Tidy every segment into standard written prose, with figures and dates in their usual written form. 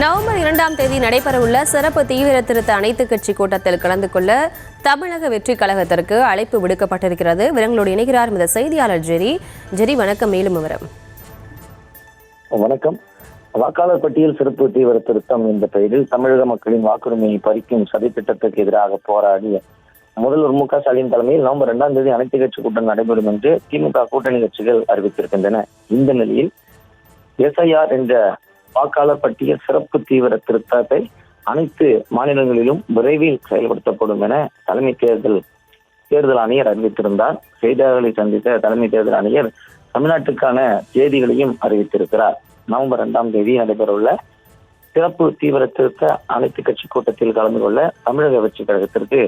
November 2ஆம் தேதி நடைபெறவுள்ள சிறப்பு தீவிர திருத்த அனைத்துக் கட்சி கூட்டத்தில் கலந்து கொள்ள தமிழக வெற்றிக் கழகத்திற்கு அழைப்பு விடுக்கப்பட்டிருக்கிறது. விவரங்களோடு இணைகிறார் இந்த செய்தியாளர் ஜெரி. வணக்கம். மேலும் விவரம். வணக்கம். வாக்காளர் பட்டியல் சிறப்பு தீவிர திருத்தம் என்ற பெயரில் தமிழக மக்களின் வாக்குரிமையை பறிக்கும் சதித்திட்டத்துக்கு எதிராக போராடிய முதல்வர் மு.க.ஸ்டாலின் தலைமையில் நவம்பர் 2ஆம் தேதி அனைத்துக் கட்சி கூட்டம் நடைபெறும் என்று திமுக கூட்டணி கட்சிகள் அறிவித்திருக்கின்றன. இந்த நிலையில் எஸ்ஐஆர் என்ற வாக்காளர் பட்டியல் சிறப்பு தீவிர திருத்தத்தை அனைத்து மாநிலங்களிலும் விரைவில் செயல்படுத்தப்படும் என தலைமை தேர்தல் ஆணையர் அறிவித்திருந்தார். செய்தியாளர்களை சந்தித்த தலைமை தேர்தல் ஆணையர் தமிழ்நாட்டுக்கான தேதிகளையும் அறிவித்திருக்கிறார். நவம்பர் 2ஆம் தேதி நடைபெறவுள்ள சிறப்பு தீவிர திருத்த அனைத்து கட்சி கூட்டத்தில் கலந்து கொள்ள தமிழக வெற்றிக் கழகத்திற்கு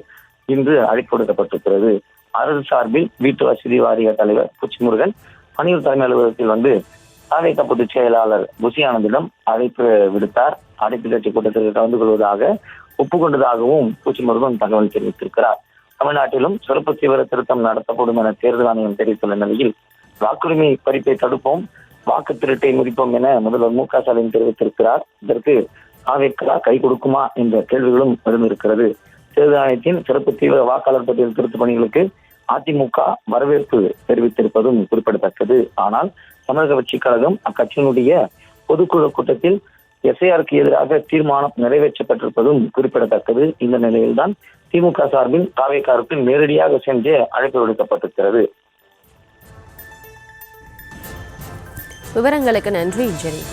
இன்று அழைப்பு விடுக்கப்பட்டிருக்கிறது. அரசு சார்பில் வீட்டு வசதி வாரிய தலைவர் புச்சிமுருகன் பணியூர் தலைமை அலுவலகத்தில் வந்து தாவேகா பொதுச் செயலாளர் புசி ஆனந்திடம் அழைப்பு விடுத்தார். அனைத்து கட்சி கூட்டத்திற்கு கலந்து கொள்வதாக ஒப்புக்கொண்டதாகவும் புச்சிமுருகன் தகவல் தெரிவித்திருக்கிறார். தமிழ்நாட்டிலும் சிறப்பு தீவிர திருத்தம் நடத்தப்படும் என தேர்தல் ஆணையம் தெரிவித்துள்ள நிலையில் வாக்குரிமை பறிப்பை தடுப்போம், வாக்கு திருட்டை முடிப்போம் என முதல்வர் மு.க.ஸ்டாலின் தெரிவித்திருக்கிறார். இதற்கு தாவேகா கை கொடுக்குமா என்ற கேள்விகளும் எழுந்திருக்கிறது. தேர்தல் ஆணையத்தின் சிறப்பு தீவிர வாக்காளர் பட்டியல் திருத்த பணிகளுக்கு அதிமுக வரவேற்பு தெரிவித்திருப்பதும் குறிப்பிடத்தக்கது. ஆனால் தமிழக வெற்றிக் கழகம் அக்கட்சியினுடைய பொதுக்குழு கூட்டத்தில் எஸ்ஐஆருக்கு எதிராக தீர்மானம் நிறைவேற்றப்பட்டிருப்பதும் குறிப்பிடத்தக்கது. இந்த நிலையில்தான் திமுக சார்பில் தாவேகாவுக்கு நேரடியாக சென்று அழைப்பு விடுக்கப்பட்டிருக்கிறது. விவரங்களுக்கு நன்றி ஜெரி.